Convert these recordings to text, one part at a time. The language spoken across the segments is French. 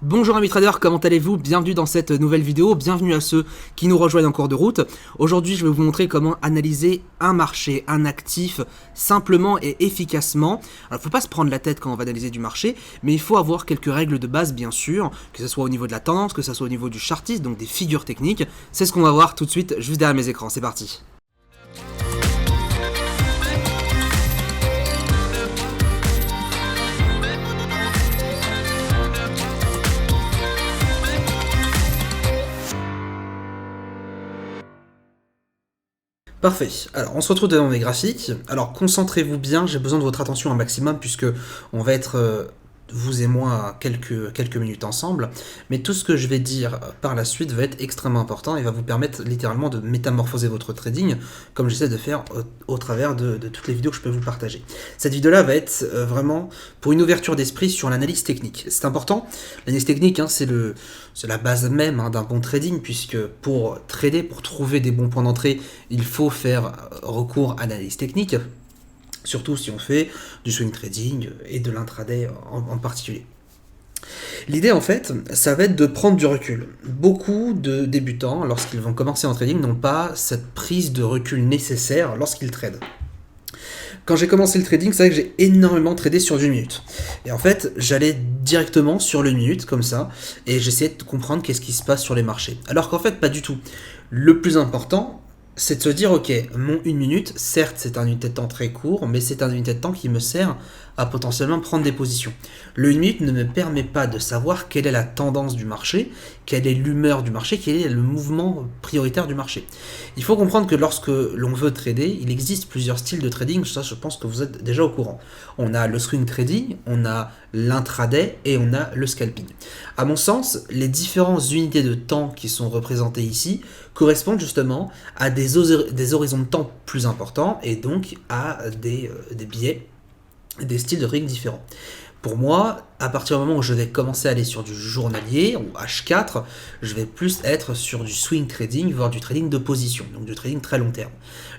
Bonjour amis traders, comment allez-vous? Bienvenue dans cette nouvelle vidéo, bienvenue à ceux qui nous rejoignent en cours de route. Aujourd'hui je vais vous montrer comment analyser un marché, un actif, simplement et efficacement. Alors il ne faut pas se prendre la tête quand on va analyser du marché, mais il faut avoir quelques règles de base bien sûr, que ce soit au niveau de la tendance, que ce soit au niveau du chartiste, donc des figures techniques. C'est ce qu'on va voir tout de suite juste derrière mes écrans, c'est parti. Parfait, alors on se retrouve devant mes graphiques. Alors concentrez-vous bien, j'ai besoin de votre attention un maximum puisque on va être, vous et moi, quelques minutes ensemble. Mais tout ce que je vais dire par la suite va être extrêmement important et va vous permettre littéralement de métamorphoser votre trading comme j'essaie de faire au travers de toutes les vidéos que je peux vous partager. Cette vidéo-là va être vraiment pour une ouverture d'esprit sur l'analyse technique. C'est important, l'analyse technique c'est la base même d'un bon trading puisque pour trader, pour trouver des bons points d'entrée, il faut faire recours à l'analyse technique, surtout si on fait du swing trading et de l'intraday en particulier. L'idée en fait, ça va être de prendre du recul. Beaucoup de débutants, lorsqu'ils vont commencer en trading, n'ont pas cette prise de recul nécessaire lorsqu'ils tradent. Quand j'ai commencé le trading, c'est vrai que j'ai énormément tradé sur du minute. Et en fait, j'allais directement sur le minute, comme ça, et j'essayais de comprendre qu'est-ce qui se passe sur les marchés. Alors qu'en fait, pas du tout. Le plus important, c'est de se dire, ok, mon 1 minute, certes, c'est un unité de temps très court, mais c'est un unité de temps qui me sert à potentiellement prendre des positions. Le 1 minute ne me permet pas de savoir quelle est la tendance du marché, quelle est l'humeur du marché, quel est le mouvement prioritaire du marché. Il faut comprendre que lorsque l'on veut trader, il existe plusieurs styles de trading, ça je pense que vous êtes déjà au courant. On a le swing trading, on a l'intraday et on a le scalping. À mon sens, les différentes unités de temps qui sont représentées ici correspondent justement à des horizons de temps plus importants et donc à des biais, des styles de trading différents. Pour moi, à partir du moment où je vais commencer à aller sur du journalier, ou H4, je vais plus être sur du swing trading, voire du trading de position, donc du trading très long terme.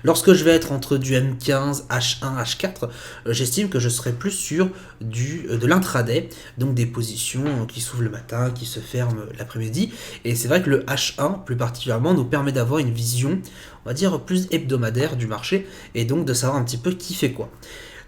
Lorsque je vais être entre du M15, H1, H4, j'estime que je serai plus sur de l'intraday, donc des positions qui s'ouvrent le matin, qui se ferment l'après-midi. Et c'est vrai que le H1, plus particulièrement, nous permet d'avoir une vision, on va dire, plus hebdomadaire du marché, et donc de savoir un petit peu qui fait quoi.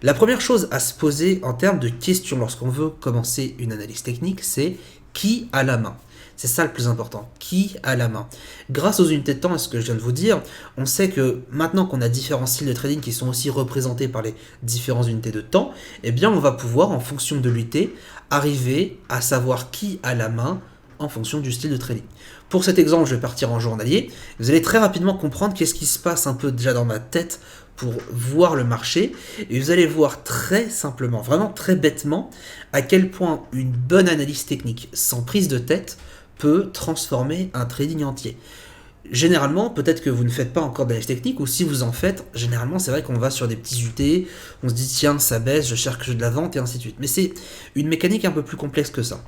La première chose à se poser en termes de questions lorsqu'on veut commencer une analyse technique, c'est qui a la main. C'est ça le plus important, qui a la main. Grâce aux unités de temps et ce que je viens de vous dire, on sait que maintenant qu'on a différents styles de trading qui sont aussi représentés par les différentes unités de temps, eh bien on va pouvoir, en fonction de l'unité, arriver à savoir qui a la main en fonction du style de trading. Pour cet exemple, je vais partir en journalier. Vous allez très rapidement comprendre qu'est-ce qui se passe un peu déjà dans ma tête pour voir le marché, et vous allez voir très simplement, vraiment très bêtement, à quel point une bonne analyse technique sans prise de tête peut transformer un trading entier. Généralement, peut-être que vous ne faites pas encore d'analyse technique, ou si vous en faites, généralement c'est vrai qu'on va sur des petits UT, on se dit tiens ça baisse, je cherche de la vente et ainsi de suite. Mais c'est une mécanique un peu plus complexe que ça.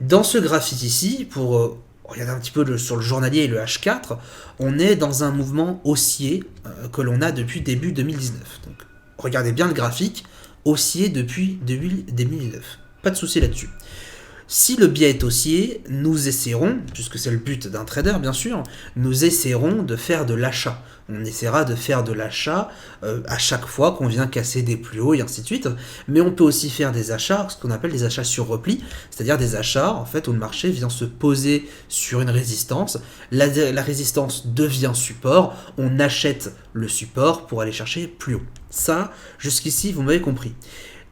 Dans ce graphique ici, pour regardez un petit peu sur le journalier et le H4, on est dans un mouvement haussier que l'on a depuis début 2019. Donc regardez bien le graphique, haussier depuis début 2019. Pas de souci là-dessus. Si le biais est haussier, nous essaierons, puisque c'est le but d'un trader bien sûr, nous essaierons de faire de l'achat. On essaiera de faire de l'achat à chaque fois qu'on vient casser des plus hauts et ainsi de suite. Mais on peut aussi faire des achats, ce qu'on appelle des achats sur repli, c'est-à-dire des achats en fait où le marché vient se poser sur une résistance, la résistance devient support, on achète le support pour aller chercher plus haut. Ça, jusqu'ici, vous m'avez compris.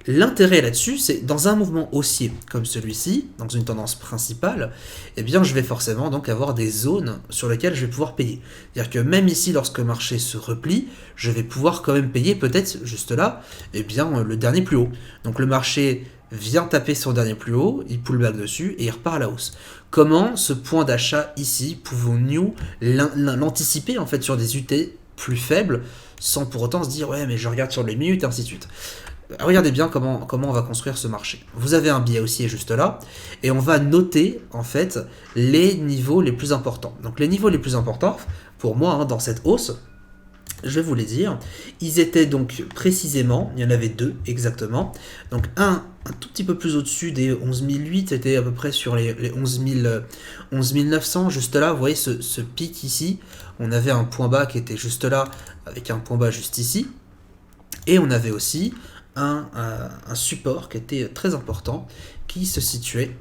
L'intérêt là-dessus, c'est dans un mouvement haussier comme celui-ci, dans une tendance principale, eh bien je vais forcément donc avoir des zones sur lesquelles je vais pouvoir payer. C'est-à-dire que même ici, lorsque le marché se replie, je vais pouvoir quand même payer peut-être juste là, eh bien le dernier plus haut. Donc le marché vient taper son dernier plus haut, il pull back dessus et il repart à la hausse. Comment ce point d'achat ici pouvons-nous l'anticiper en fait sur des UT plus faibles sans pour autant se dire ouais mais je regarde sur les minutes et ainsi de suite. Regardez bien comment on va construire ce marché. Vous avez un biais haussier juste là, et on va noter en fait les niveaux les plus importants. Donc les niveaux les plus importants, pour moi, dans cette hausse, Je vais vous les dire. Ils étaient donc précisément, il y en avait deux exactement. Donc un tout petit peu plus au-dessus des 11 008, c'était à peu près sur les 11 900, juste là, vous voyez ce pic ici. On avait un point bas qui était juste là, avec un point bas juste ici. Et on avait aussi un support qui était très important, qui se situait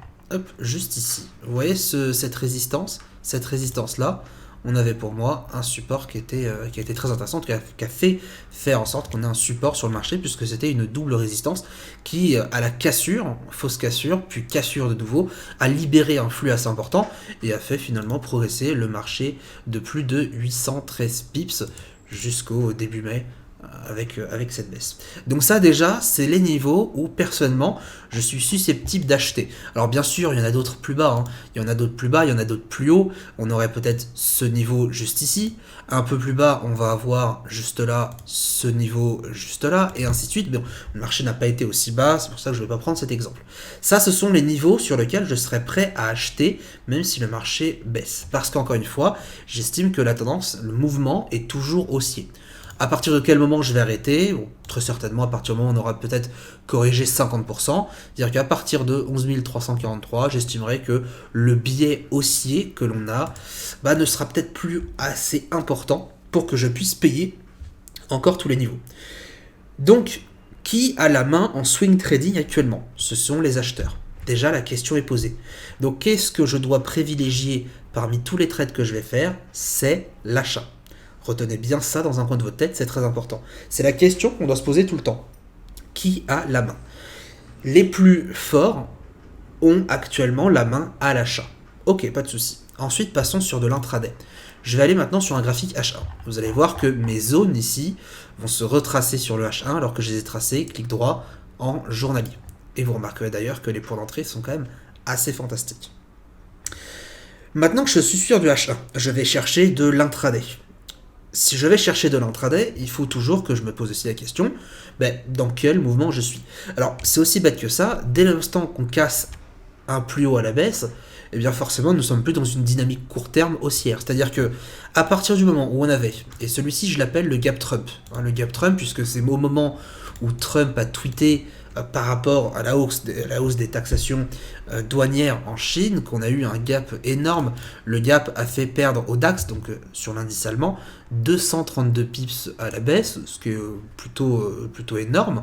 juste ici. Vous voyez cette résistance-là, on avait pour moi un support qui était très intéressant, qui a fait faire en sorte qu'on ait un support sur le marché, puisque c'était une double résistance qui, à la cassure, fausse cassure, puis cassure de nouveau, a libéré un flux assez important et a fait finalement progresser le marché de plus de 813 pips jusqu'au début mai, avec cette baisse. Donc ça déjà, c'est les niveaux où personnellement, je suis susceptible d'acheter. Alors bien sûr, il y en a d'autres plus bas, hein. Il y en a d'autres plus bas, il y en a d'autres plus hauts. On aurait peut-être ce niveau juste ici. Un peu plus bas, on va avoir juste là, ce niveau juste là, et ainsi de suite. Mais bon, le marché n'a pas été aussi bas, c'est pour ça que je ne vais pas prendre cet exemple. Ça, ce sont les niveaux sur lesquels je serais prêt à acheter, même si le marché baisse. Parce qu'encore une fois, j'estime que la tendance, le mouvement est toujours haussier. À partir de quel moment je vais arrêter? Bon, très certainement à partir du moment où on aura peut-être corrigé 50%. C'est-à-dire qu'à partir de 11 343, j'estimerai que le biais haussier que l'on a ne sera peut-être plus assez important pour que je puisse payer encore tous les niveaux. Donc, qui a la main en swing trading actuellement? Ce sont les acheteurs. Déjà, la question est posée. Donc, qu'est-ce que je dois privilégier parmi tous les trades que je vais faire? C'est l'achat. Retenez bien ça dans un coin de votre tête, c'est très important. C'est la question qu'on doit se poser tout le temps. Qui a la main? Les plus forts ont actuellement la main à l'achat. Ok, pas de souci. Ensuite, passons sur de l'intraday. Je vais aller maintenant sur un graphique H1. Vous allez voir que mes zones ici vont se retracer sur le H1 alors que je les ai tracées, clic droit, en journalier. Et vous remarquerez d'ailleurs que les points d'entrée sont quand même assez fantastiques. Maintenant que je suis sur du H1, je vais chercher de l'intraday. Si je vais chercher de l'intraday, il faut toujours que je me pose aussi la question, dans quel mouvement je suis. Alors, c'est aussi bête que ça, dès l'instant qu'on casse un plus haut à la baisse, eh bien forcément, nous ne sommes plus dans une dynamique court terme haussière. C'est-à-dire que, à partir du moment où on avait, et celui-ci je l'appelle le gap Trump, le gap Trump, puisque c'est au moment où Trump a tweeté par rapport à la hausse des taxations douanières en Chine, qu'on a eu un gap énorme. Le gap a fait perdre au DAX, donc sur l'indice allemand, 232 pips à la baisse, ce qui est plutôt énorme,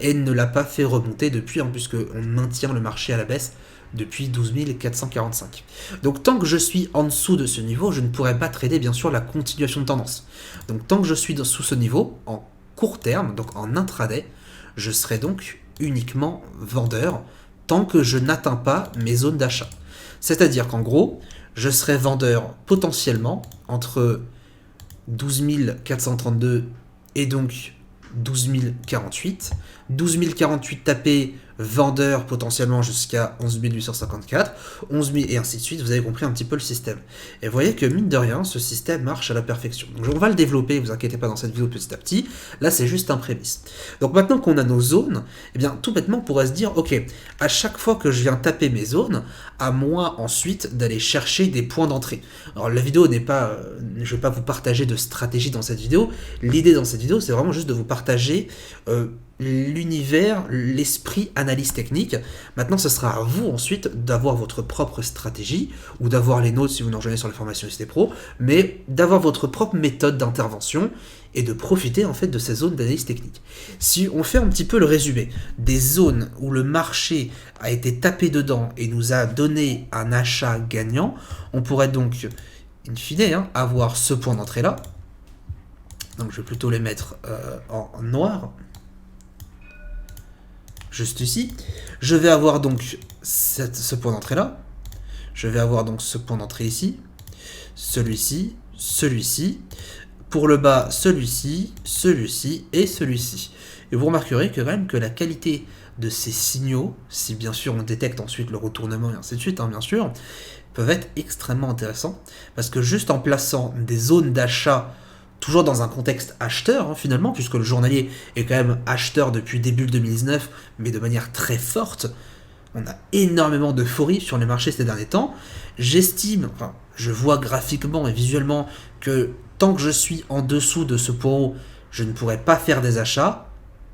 et ne l'a pas fait remonter depuis, puisqu'on maintient le marché à la baisse depuis 12 445. Donc tant que je suis en dessous de ce niveau, je ne pourrai pas trader bien sûr la continuation de tendance. Donc tant que je suis sous ce niveau, en court terme, donc en intraday, je serai donc uniquement vendeur tant que je n'atteins pas mes zones d'achat. C'est-à-dire qu'en gros, je serai vendeur potentiellement entre 12 432 et donc 12 048. 12 048 tapés, vendeur potentiellement jusqu'à 11 854, 11 000 et ainsi de suite. Vous avez compris un petit peu le système. Et vous voyez que mine de rien, ce système marche à la perfection. Donc on va le développer, vous inquiétez pas dans cette vidéo petit à petit. Là, c'est juste un prémisse. Donc maintenant qu'on a nos zones, eh bien tout bêtement, on pourrait se dire, ok, à chaque fois que je viens taper mes zones, à moi ensuite d'aller chercher des points d'entrée. Alors la vidéo n'est pas, je vais pas vous partager de stratégie dans cette vidéo. L'idée dans cette vidéo, c'est vraiment juste de vous partager l'univers, l'esprit analyse technique. Maintenant, ce sera à vous ensuite d'avoir votre propre stratégie, ou d'avoir les nôtres si vous nous rejoignez sur la formation ST Pro, mais d'avoir votre propre méthode d'intervention et de profiter en fait de ces zones d'analyse technique. Si on fait un petit peu le résumé des zones où le marché a été tapé dedans et nous a donné un achat gagnant, on pourrait donc, in fine, avoir ce point d'entrée là. Donc je vais plutôt les mettre en noir. Juste ici. Je vais avoir donc ce point d'entrée là. Je vais avoir donc ce point d'entrée ici. Celui-ci, celui-ci. Pour le bas, celui-ci, celui-ci et celui-ci. Et vous remarquerez que quand même que la qualité de ces signaux, si bien sûr on détecte ensuite le retournement et ainsi de suite, bien sûr, peuvent être extrêmement intéressants. Parce que juste en plaçant des zones d'achat toujours dans un contexte acheteur, finalement, puisque le journalier est quand même acheteur depuis début 2019, mais de manière très forte, On a énormément d'euphorie sur les marchés ces derniers temps. J'estime, enfin, je vois graphiquement et visuellement que tant que je suis en dessous de ce point haut, je ne pourrai pas faire des achats.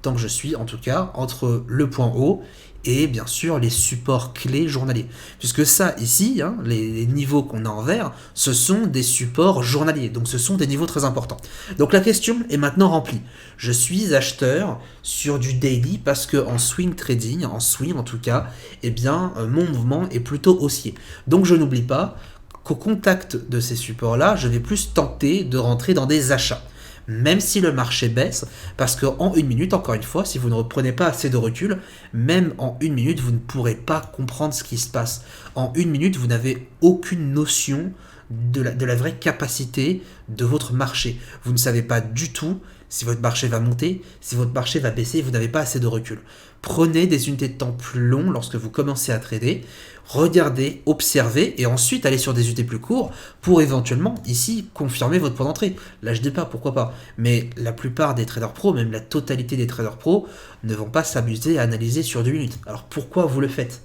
Tant que je suis, en tout cas, entre le point haut et bien sûr les supports clés journaliers. Puisque ça, ici, hein, les niveaux qu'on a en vert, ce sont des supports journaliers, donc ce sont des niveaux très importants. Donc la question est maintenant remplie. Je suis acheteur sur du daily parce que en swing trading, en swing en tout cas, eh bien, mon mouvement est plutôt haussier. Donc je n'oublie pas qu'au contact de ces supports-là, je vais plus tenter de rentrer dans des achats. Même si le marché baisse, parce qu'en une minute, encore une fois, si vous ne reprenez pas assez de recul, même en une minute, vous ne pourrez pas comprendre ce qui se passe. En une minute, vous n'avez aucune notion de la vraie capacité de votre marché. Vous ne savez pas du tout si votre marché va monter, si votre marché va baisser, vous n'avez pas assez de recul. Prenez des unités de temps plus longues lorsque vous commencez à trader, regardez, observez et ensuite allez sur des unités plus courtes pour éventuellement ici confirmer votre point d'entrée. Là je dis pas, pourquoi pas, mais la plupart des traders pros, même la totalité des traders pros, ne vont pas s'amuser à analyser sur 2 minutes. Alors pourquoi vous le faites ?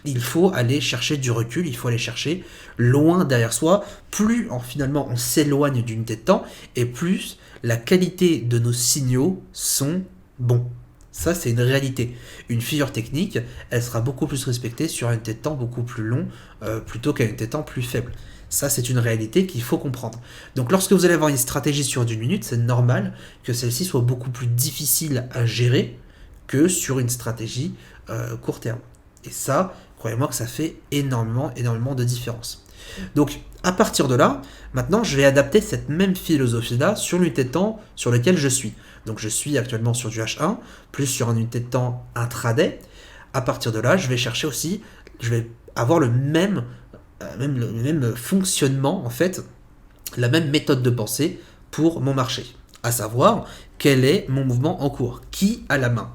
Il faut aller chercher du recul, il faut aller chercher loin derrière soi. Plus finalement on s'éloigne d'une unité de temps et plus la qualité de nos signaux sont bons. Ça, c'est une réalité. Une figure technique, elle sera beaucoup plus respectée sur un unité de temps beaucoup plus long plutôt qu'un unité de temps plus faible. Ça, c'est une réalité qu'il faut comprendre. Donc, lorsque vous allez avoir une stratégie sur 1 minute, c'est normal que celle-ci soit beaucoup plus difficile à gérer que sur une stratégie court terme. Et ça, croyez-moi que ça fait énormément de différence. Donc, à partir de là, maintenant, je vais adapter cette même philosophie-là sur l'unité de temps sur laquelle je suis. Donc, je suis actuellement sur du H1, plus sur une unité de temps intraday. À partir de là, je vais chercher aussi, je vais avoir le même fonctionnement, en fait, la même méthode de pensée pour mon marché. À savoir, quel est mon mouvement en cours ? Qui a la main ?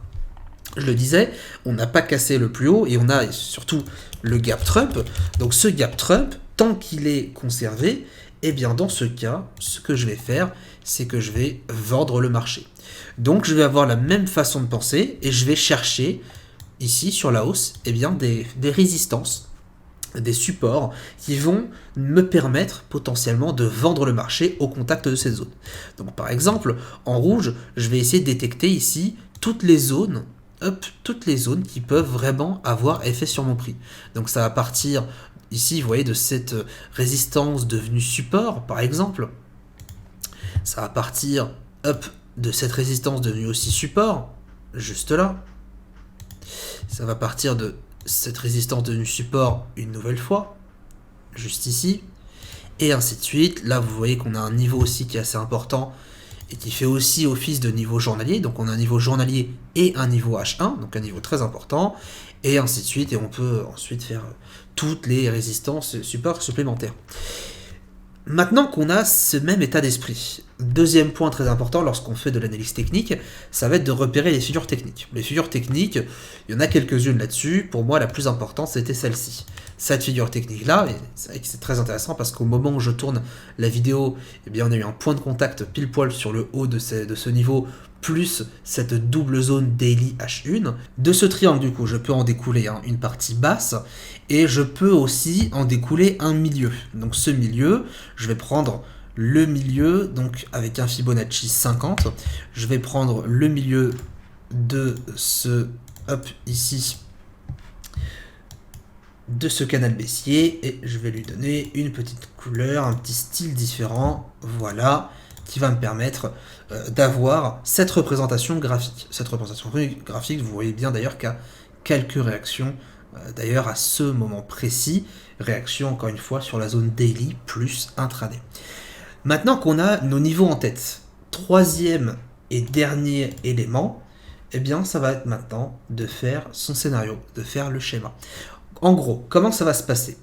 Je le disais, on n'a pas cassé le plus haut et on a surtout le gap Trump. Donc ce gap Trump, tant qu'il est conservé, eh bien dans ce cas, ce que je vais faire, c'est que je vais vendre le marché. Donc je vais avoir la même façon de penser et je vais chercher ici sur la hausse eh bien, des résistances, des supports qui vont me permettre potentiellement de vendre le marché au contact de ces zones. Donc par exemple, en rouge, je vais essayer de détecter ici toutes les zones qui peuvent vraiment avoir effet sur mon prix. Donc ça va partir ici, vous voyez, de cette résistance devenue support, par exemple. Ça va partir de cette résistance devenue aussi support, juste là. Ça va partir de cette résistance devenue support une nouvelle fois, juste ici. Et ainsi de suite. Là, vous voyez qu'on a un niveau aussi qui est assez important et qui fait aussi office de niveau journalier. Donc on a un niveau journalier et un niveau H1, donc un niveau très important, et ainsi de suite, et on peut ensuite faire toutes les résistances supports supplémentaires. Maintenant qu'on a ce même état d'esprit, deuxième point très important lorsqu'on fait de l'analyse technique, ça va être de repérer les figures techniques. Les figures techniques, il y en a quelques-unes là-dessus. Pour moi, la plus importante, c'était celle-ci. Cette figure technique-là, et c'est vrai que c'est très intéressant parce qu'au moment où je tourne la vidéo, eh bien, on a eu un point de contact pile poil sur le haut de ce niveau, plus cette double zone daily H1. De ce triangle, du coup, je peux en découler une partie basse, et je peux aussi en découler un milieu. Donc ce milieu, je vais prendre le milieu, donc avec un Fibonacci 50, je vais prendre le milieu de ce, ici, de ce canal baissier, et je vais lui donner une petite couleur, un petit style différent, voilà, qui va me permettre d'avoir cette représentation graphique. Cette représentation graphique, vous voyez bien d'ailleurs qu'il y a quelques réactions, d'ailleurs à ce moment précis, réaction encore une fois sur la zone daily plus intraday. Maintenant qu'on a nos niveaux en tête, troisième et dernier élément, eh bien ça va être maintenant de faire son scénario, de faire le schéma. En gros, comment ça va se passer ?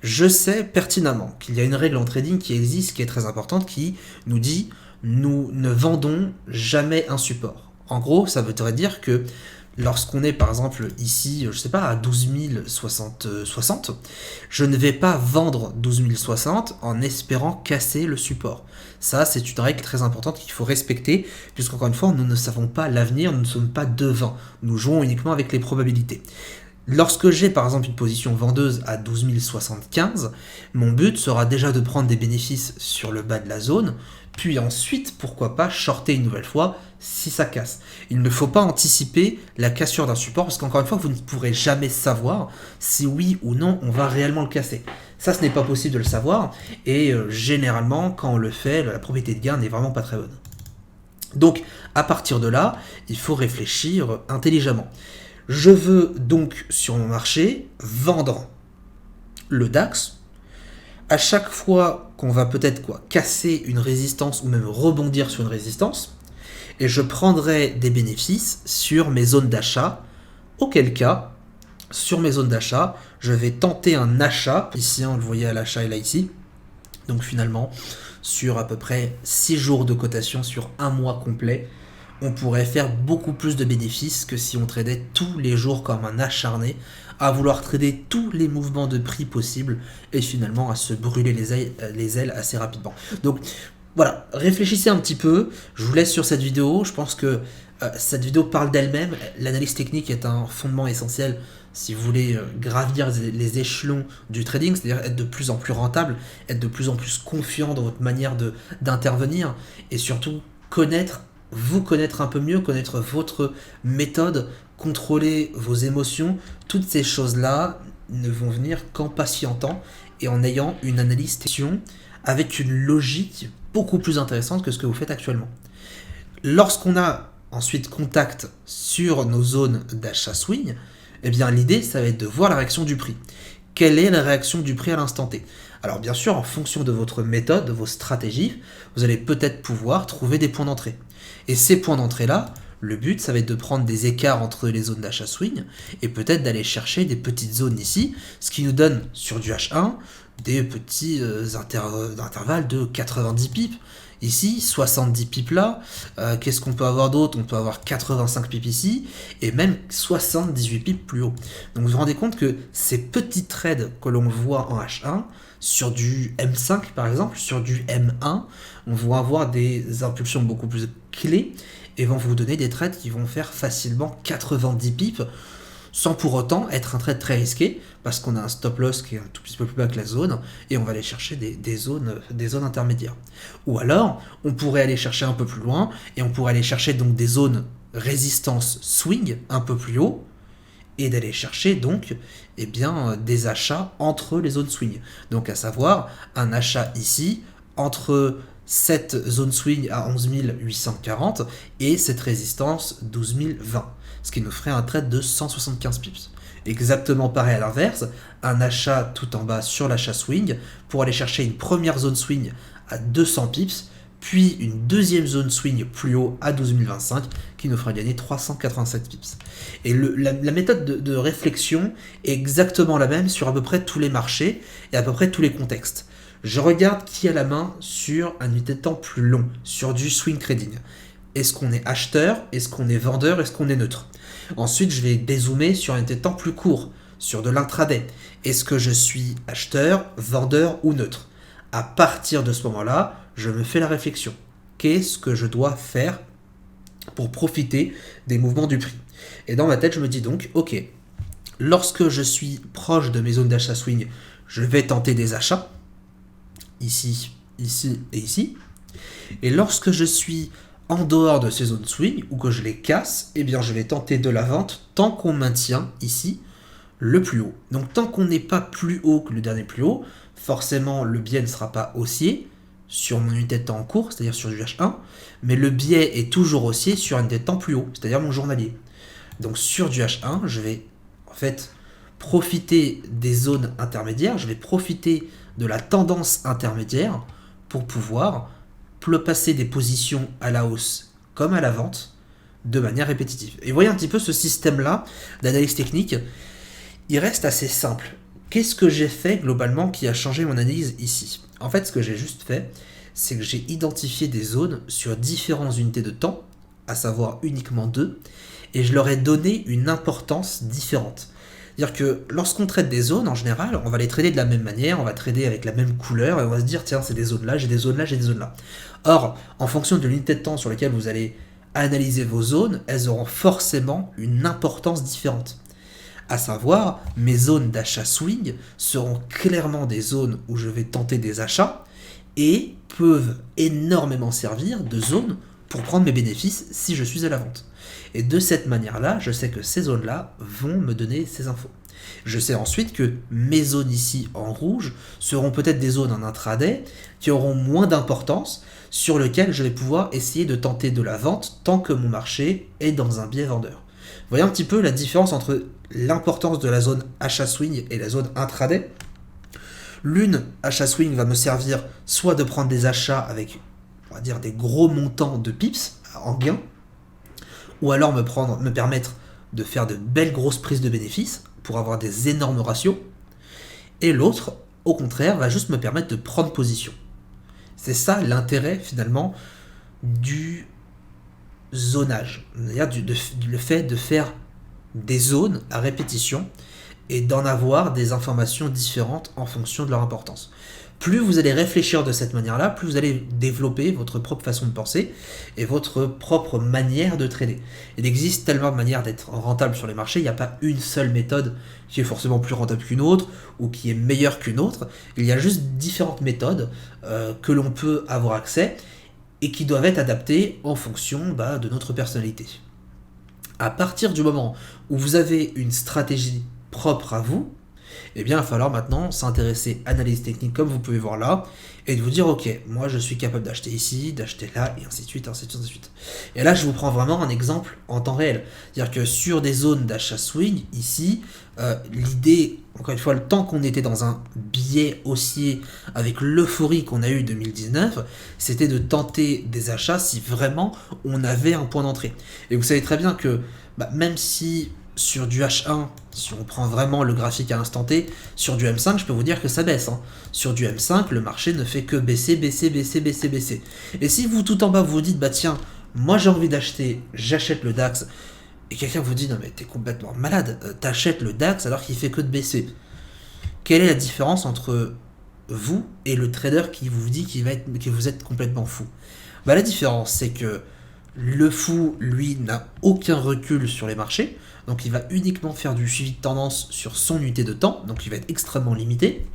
Je sais pertinemment qu'il y a une règle en trading qui existe, qui est très importante, qui nous dit « nous ne vendons jamais un support ». En gros, ça voudrait dire que lorsqu'on est par exemple ici, je sais pas, à 12 060, je ne vais pas vendre 12 060 en espérant casser le support. Ça, c'est une règle très importante qu'il faut respecter, puisqu'encore une fois, nous ne savons pas l'avenir, nous ne sommes pas devins. Nous jouons uniquement avec les probabilités. Lorsque j'ai par exemple une position vendeuse à 12 075, mon but sera déjà de prendre des bénéfices sur le bas de la zone, puis ensuite, pourquoi pas, shorter une nouvelle fois si ça casse. Il ne faut pas anticiper la cassure d'un support, parce qu'encore une fois, vous ne pourrez jamais savoir si oui ou non on va réellement le casser. Ça, ce n'est pas possible de le savoir, et généralement, quand on le fait, la probabilité de gain n'est vraiment pas très bonne. Donc, à partir de là, il faut réfléchir intelligemment. Je veux donc, sur mon marché, vendre le DAX. À chaque fois qu'on va peut-être casser une résistance ou même rebondir sur une résistance, et je prendrai des bénéfices sur mes zones d'achat, auquel cas, sur mes zones d'achat, je vais tenter un achat, ici on le voyait à l'achat et là ici, donc finalement, sur à peu près 6 jours de cotation sur un mois complet, on pourrait faire beaucoup plus de bénéfices que si on tradait tous les jours comme un acharné, à vouloir trader tous les mouvements de prix possibles et finalement à se brûler les ailes assez rapidement. Donc voilà, réfléchissez un petit peu, je vous laisse sur cette vidéo, je pense que cette vidéo parle d'elle-même, l'analyse technique est un fondement essentiel si vous voulez gravir les échelons du trading, c'est-à-dire être de plus en plus rentable, être de plus en plus confiant dans votre manière d'intervenir et surtout vous connaître un peu mieux, connaître votre méthode, contrôler vos émotions, toutes ces choses-là ne vont venir qu'en patientant et en ayant une analyse avec une logique beaucoup plus intéressante que ce que vous faites actuellement. Lorsqu'on a ensuite contact sur nos zones d'achat swing, eh bien l'idée ça va être de voir la réaction du prix. Quelle est la réaction du prix à l'instant T? Alors bien sûr, en fonction de votre méthode, de vos stratégies, vous allez peut-être pouvoir trouver des points d'entrée. Et ces points d'entrée-là, le but, ça va être de prendre des écarts entre les zones d'achat swing et peut-être d'aller chercher des petites zones ici, ce qui nous donne sur du H1 des petits intervalles de 90 pips. Ici, 70 pips là, qu'est-ce qu'on peut avoir d'autre? On peut avoir 85 pips ici, et même 78 pips plus haut. Donc vous vous rendez compte que ces petits trades que l'on voit en H1, sur du M5 par exemple, sur du M1, on va avoir des impulsions beaucoup plus clés, et vont vous donner des trades qui vont faire facilement 90 pips, sans pour autant être un trade très risqué, parce qu'on a un stop loss qui est un tout petit peu plus bas que la zone, et on va aller chercher des zones intermédiaires. Ou alors, on pourrait aller chercher un peu plus loin, et on pourrait aller chercher donc des zones résistance swing un peu plus haut, et d'aller chercher donc des achats entre les zones swing. Donc à savoir, un achat ici, entre cette zone swing à 11 840 et cette résistance 12 020, ce qui nous ferait un trade de 175 pips. Exactement pareil à l'inverse, un achat tout en bas sur l'achat swing pour aller chercher une première zone swing à 200 pips, puis une deuxième zone swing plus haut à 12 025 qui nous fera gagner 387 pips. Et la méthode de réflexion est exactement la même sur à peu près tous les marchés et à peu près tous les contextes. Je regarde qui a la main sur un unité de temps plus long, sur du swing trading. Est-ce qu'on est acheteur? Est-ce qu'on est vendeur? Est-ce qu'on est neutre? Ensuite, je vais dézoomer sur un unité de temps plus court, sur de l'intraday. Est-ce que je suis acheteur, vendeur ou neutre? À partir de ce moment-là, je me fais la réflexion. Qu'est-ce que je dois faire pour profiter des mouvements du prix? Et dans ma tête, je me dis donc, ok, lorsque je suis proche de mes zones d'achat swing, je vais tenter des achats. Ici, ici et ici. Et lorsque je suis en dehors de ces zones swing ou que je les casse, eh bien je vais tenter de la vente tant qu'on maintient ici le plus haut. Donc tant qu'on n'est pas plus haut que le dernier plus haut, forcément le biais ne sera pas haussier sur mon unité de temps en cours, c'est-à-dire sur du H1, mais le biais est toujours haussier sur une unité de temps plus haut, c'est-à-dire mon journalier. Donc sur du H1, je vais en fait profiter des zones intermédiaires, je vais profiter de la tendance intermédiaire pour pouvoir passer des positions à la hausse comme à la vente de manière répétitive. Et voyez un petit peu ce système-là d'analyse technique, il reste assez simple. Qu'est-ce que j'ai fait globalement qui a changé mon analyse ici? En fait, ce que j'ai juste fait, c'est que j'ai identifié des zones sur différentes unités de temps, à savoir uniquement 2, et je leur ai donné une importance différente. C'est-à-dire que lorsqu'on traite des zones, en général, on va les trader de la même manière, on va trader avec la même couleur, et on va se dire, tiens, c'est des zones là, j'ai des zones là, j'ai des zones là. Or, en fonction de l'unité de temps sur laquelle vous allez analyser vos zones, elles auront forcément une importance différente. À savoir, mes zones d'achat swing seront clairement des zones où je vais tenter des achats et peuvent énormément servir de zones pour prendre mes bénéfices si je suis à la vente. Et de cette manière-là, je sais que ces zones-là vont me donner ces infos. Je sais ensuite que mes zones ici en rouge seront peut-être des zones en intraday qui auront moins d'importance, sur lesquelles je vais pouvoir essayer de tenter de la vente tant que mon marché est dans un biais vendeur. Vous voyez un petit peu la différence entre l'importance de la zone achat swing et la zone intraday. L'une, achat swing, va me servir soit de prendre des achats avec, on va dire, des gros montants de pips en gain, ou alors me permettre de faire de belles grosses prises de bénéfices pour avoir des énormes ratios. Et l'autre, au contraire, va juste me permettre de prendre position. C'est ça l'intérêt finalement du zonage, c'est-à-dire le fait de faire des zones à répétition et d'en avoir des informations différentes en fonction de leur importance. Plus vous allez réfléchir de cette manière-là, plus vous allez développer votre propre façon de penser et votre propre manière de trader. Il existe tellement de manières d'être rentable sur les marchés, il n'y a pas une seule méthode qui est forcément plus rentable qu'une autre ou qui est meilleure qu'une autre. Il y a juste différentes méthodes que l'on peut avoir accès et qui doivent être adaptées en fonction de notre personnalité. À partir du moment où vous avez une stratégie propre à vous, eh bien, il va falloir maintenant s'intéresser à l'analyse technique, comme vous pouvez voir là, et de vous dire, ok, moi je suis capable d'acheter ici, d'acheter là, et ainsi de suite, ainsi de suite, ainsi de suite. Et là, je vous prends vraiment un exemple en temps réel. C'est-à-dire que sur des zones d'achat swing, ici, l'idée, encore une fois, le temps qu'on était dans un biais haussier avec l'euphorie qu'on a eu 2019, c'était de tenter des achats si vraiment on avait un point d'entrée. Et vous savez très bien que même si sur du H1, si on prend vraiment le graphique à l'instant T, sur du M5, je peux vous dire que ça baisse. Sur du M5, le marché ne fait que baisser, baisser, baisser, baisser, baisser. Et si vous, tout en bas, vous dites, tiens, moi j'ai envie d'acheter, j'achète le DAX, et quelqu'un vous dit, non mais t'es complètement malade, t'achètes le DAX alors qu'il fait que de baisser. Quelle est la différence entre vous et le trader qui vous dit que vous êtes complètement fou? La différence, c'est que le fou, lui, n'a aucun recul sur les marchés, donc il va uniquement faire du suivi de tendance sur son unité de temps, donc il va être extrêmement limité.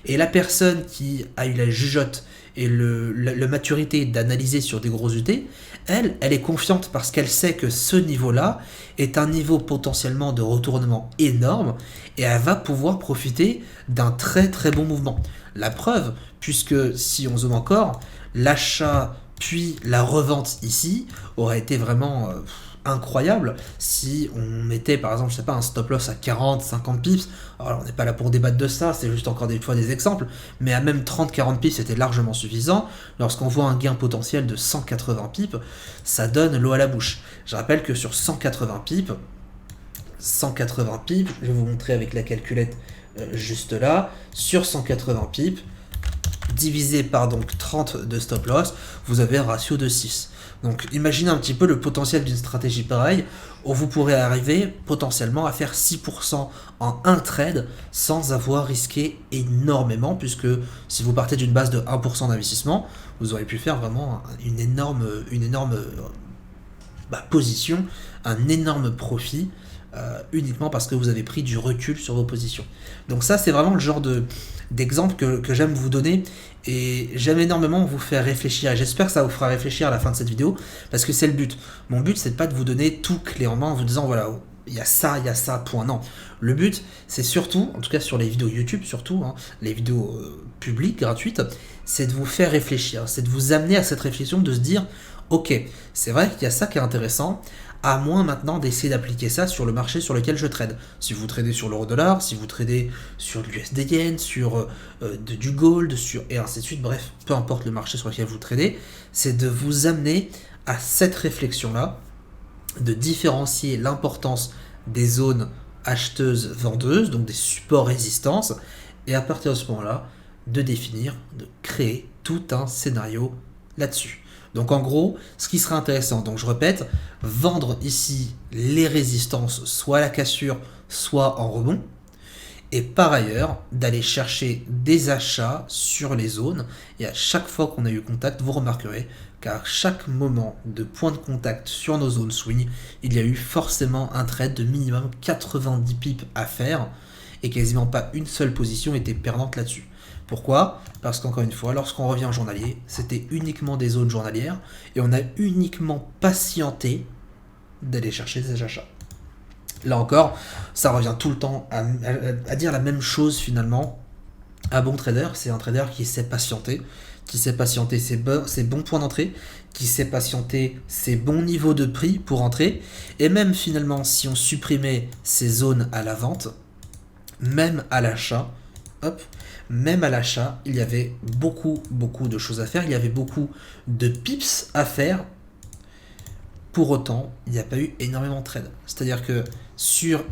Et la personne qui a eu la jugeote et la maturité d'analyser sur des grosses UT, elle est confiante parce qu'elle sait que ce niveau-là est un niveau potentiellement de retournement énorme et elle va pouvoir profiter d'un très très bon mouvement. La preuve, puisque si on zoome encore, l'achat puis la revente ici aurait été vraiment incroyable si on mettait par exemple, je sais pas, un stop loss à 40, 50 pips. Alors on n'est pas là pour débattre de ça, c'est juste encore des fois des exemples, mais à même 30-40 pips c'était largement suffisant. Lorsqu'on voit un gain potentiel de 180 pips, ça donne l'eau à la bouche. Je rappelle que sur 180 pips, je vais vous montrer avec la calculette juste là, sur 180 pips, divisé par donc 30 de stop loss, vous avez un ratio de 6. Donc imaginez un petit peu le potentiel d'une stratégie pareille, où vous pourrez arriver potentiellement à faire 6% en un trade sans avoir risqué énormément, puisque si vous partez d'une base de 1% d'investissement, vous aurez pu faire vraiment une énorme position, un énorme profit, uniquement parce que vous avez pris du recul sur vos positions. Donc ça, c'est vraiment le genre d'exemple que j'aime vous donner, et j'aime énormément vous faire réfléchir, et j'espère que ça vous fera réfléchir à la fin de cette vidéo, parce que c'est le but. Mon but, c'est pas de vous donner tout clé en main en vous disant, voilà, il y a ça, point. Non. Le but, c'est surtout, en tout cas sur les vidéos YouTube, surtout, les vidéos publiques, gratuites, c'est de vous faire réfléchir, c'est de vous amener à cette réflexion, de se dire, ok, c'est vrai qu'il y a ça qui est intéressant, à moins maintenant d'essayer d'appliquer ça sur le marché sur lequel je trade. Si vous tradez sur l'euro-dollar, si vous tradez sur l'USD Yen, sur du gold, et ainsi de suite, bref, peu importe le marché sur lequel vous tradez, c'est de vous amener à cette réflexion-là, de différencier l'importance des zones acheteuses-vendeuses, donc des supports résistances, et à partir de ce moment-là, de définir, de créer tout un scénario là-dessus. Donc en gros, ce qui sera intéressant, donc je répète, vendre ici les résistances, soit à la cassure, soit en rebond, Et par ailleurs, d'aller chercher des achats sur les zones. Et à chaque fois qu'on a eu contact, vous remarquerez qu'à chaque moment de point de contact sur nos zones swing, il y a eu forcément un trade de minimum 90 pips à faire. Et quasiment pas une seule position était perdante là-dessus. Pourquoi? Parce qu'encore une fois, lorsqu'on revient en journalier, c'était uniquement des zones journalières. Et on a uniquement patienté d'aller chercher des achats. Là encore, ça revient tout le temps à dire la même chose finalement. Un bon trader, c'est un trader qui sait patienter ses bons points d'entrée, qui sait patienter ses bons niveaux de prix pour entrer, et même finalement si on supprimait ces zones à la vente, même à l'achat, même à l'achat, il y avait beaucoup de choses à faire, il y avait beaucoup de pips à faire. Pour autant, il n'y a pas eu énormément de trades. C'est-à-dire que sur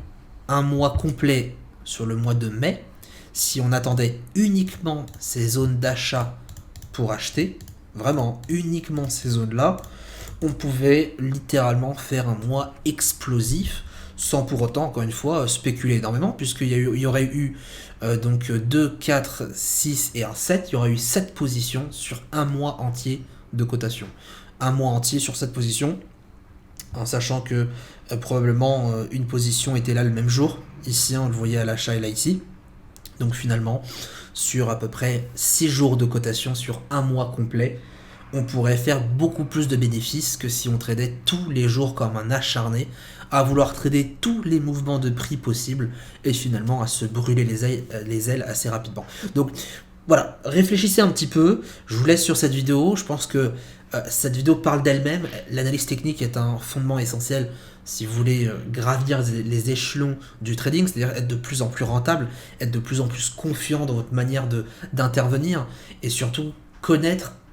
un mois complet, sur le mois de mai, si on attendait uniquement ces zones d'achat pour acheter, vraiment uniquement ces zones-là, on pouvait littéralement faire un mois explosif, sans pour autant, encore une fois, spéculer énormément, puisqu'il y aurait eu donc 2, 4, 6 et un 7, il y aurait eu 7 positions sur un mois entier de cotation. Un mois entier sur 7 positions, en sachant que probablement une position était là le même jour. Ici, on le voyait à l'achat et là ici. Donc finalement, sur à peu près 6 jours de cotation sur un mois complet, on pourrait faire beaucoup plus de bénéfices que si on tradait tous les jours comme un acharné, à vouloir trader tous les mouvements de prix possibles et finalement à se brûler les ailes assez rapidement. Donc voilà, réfléchissez un petit peu, je vous laisse sur cette vidéo, je pense que cette vidéo parle d'elle-même, l'analyse technique est un fondement essentiel si vous voulez gravir les échelons du trading, c'est-à-dire être de plus en plus rentable, être de plus en plus confiant dans votre manière d'intervenir et surtout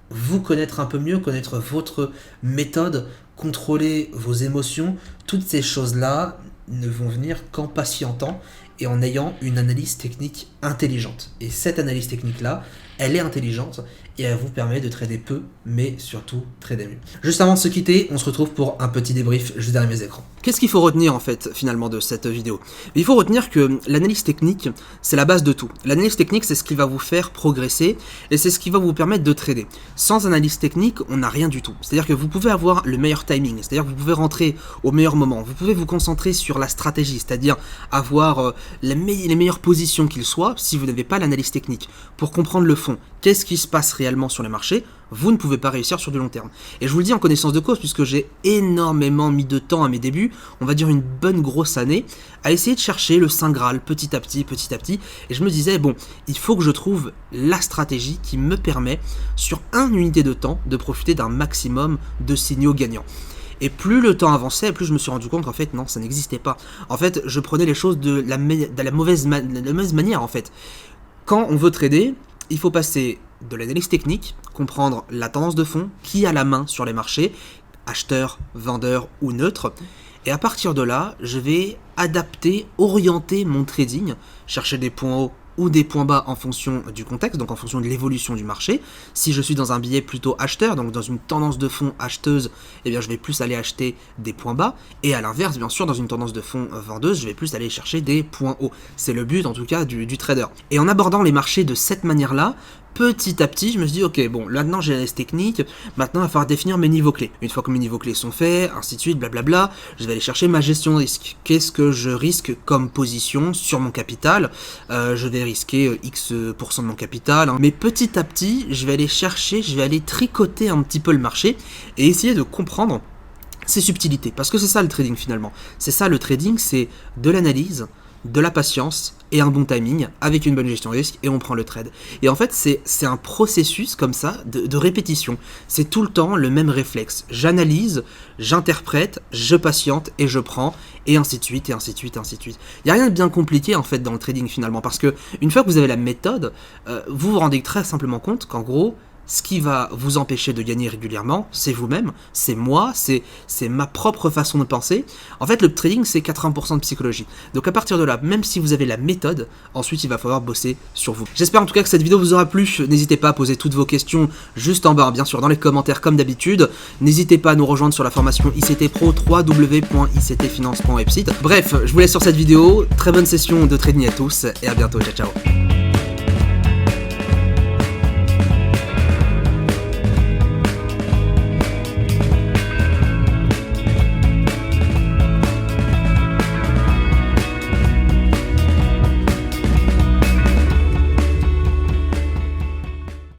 vous connaître un peu mieux, connaître votre méthode, contrôler vos émotions, toutes ces choses-là ne vont venir qu'en patientant et en ayant une analyse technique intelligente. Et cette analyse technique-là, elle est intelligente et elle vous permet de trader peu, mais surtout trader mieux. Juste avant de se quitter, on se retrouve pour un petit débrief juste derrière mes écrans. Qu'est-ce qu'il faut retenir en fait finalement de cette vidéo? Il faut retenir que l'analyse technique, c'est la base de tout. L'analyse technique, c'est ce qui va vous faire progresser et c'est ce qui va vous permettre de trader. Sans analyse technique, on n'a rien du tout. C'est-à-dire que vous pouvez avoir le meilleur timing, c'est-à-dire que vous pouvez rentrer au meilleur moment, vous pouvez vous concentrer sur la stratégie, c'est-à-dire avoir les meilleures positions qu'il soit. Si vous n'avez pas l'analyse technique pour comprendre le fond, qu'est-ce qui se passe réellement sur les marchés, vous ne pouvez pas réussir sur du long terme. Et je vous le dis en connaissance de cause, puisque j'ai énormément mis de temps à mes débuts, on va dire une bonne grosse année, à essayer de chercher le Saint Graal petit à petit, et je me disais, bon, il faut que je trouve la stratégie qui me permet, sur une unité de temps, de profiter d'un maximum de signaux gagnants. Et plus le temps avançait, plus je me suis rendu compte qu'en fait, non, ça n'existait pas. En fait, je prenais les choses de la mauvaise manière, en fait. Quand on veut trader, il faut passer de l'analyse technique, comprendre la tendance de fond, qui a la main sur les marchés, acheteur, vendeur ou neutre. Et à partir de là, je vais adapter, orienter mon trading, chercher des points hauts ou des points bas en fonction du contexte, donc en fonction de l'évolution du marché. Si je suis dans un billet plutôt acheteur, donc dans une tendance de fond acheteuse, eh bien je vais plus aller acheter des points bas, et à l'inverse, bien sûr, dans une tendance de fond vendeuse, je vais plus aller chercher des points hauts. C'est le but, en tout cas, du trader. Et en abordant les marchés de cette manière-là, petit à petit, je me suis dit, ok, bon, maintenant j'ai l'analyse technique, maintenant il va falloir définir mes niveaux clés. Une fois que mes niveaux clés sont faits, ainsi de suite, blablabla, je vais aller chercher ma gestion de risque. Qu'est-ce que je risque comme position sur mon capital? Je vais risquer X% de mon capital, hein. Mais petit à petit, je vais aller chercher, je vais aller tricoter un petit peu le marché et essayer de comprendre ces subtilités. Parce que c'est ça le trading finalement. C'est ça le trading, c'est de l'analyse, de la patience et un bon timing avec une bonne gestion de risque et on prend le trade. Et en fait, c'est un processus comme ça de répétition. C'est tout le temps le même réflexe. J'analyse, j'interprète, je patiente et je prends et ainsi de suite et ainsi de suite et ainsi de suite. Il n'y a rien de bien compliqué en fait dans le trading finalement parce que une fois que vous avez la méthode, vous vous rendez très simplement compte qu'en gros, Ce qui va vous empêcher de gagner régulièrement, c'est vous-même, c'est moi, c'est ma propre façon de penser. En fait, le trading, c'est 80% de psychologie. Donc à partir de là, même si vous avez la méthode, ensuite il va falloir bosser sur vous. J'espère en tout cas que cette vidéo vous aura plu. N'hésitez pas à poser toutes vos questions juste en bas, bien sûr, dans les commentaires comme d'habitude. N'hésitez pas à nous rejoindre sur la formation ICT Pro, www.ictfinance.website. Bref, je vous laisse sur cette vidéo. Très bonne session de trading à tous et à bientôt. Ciao, ciao.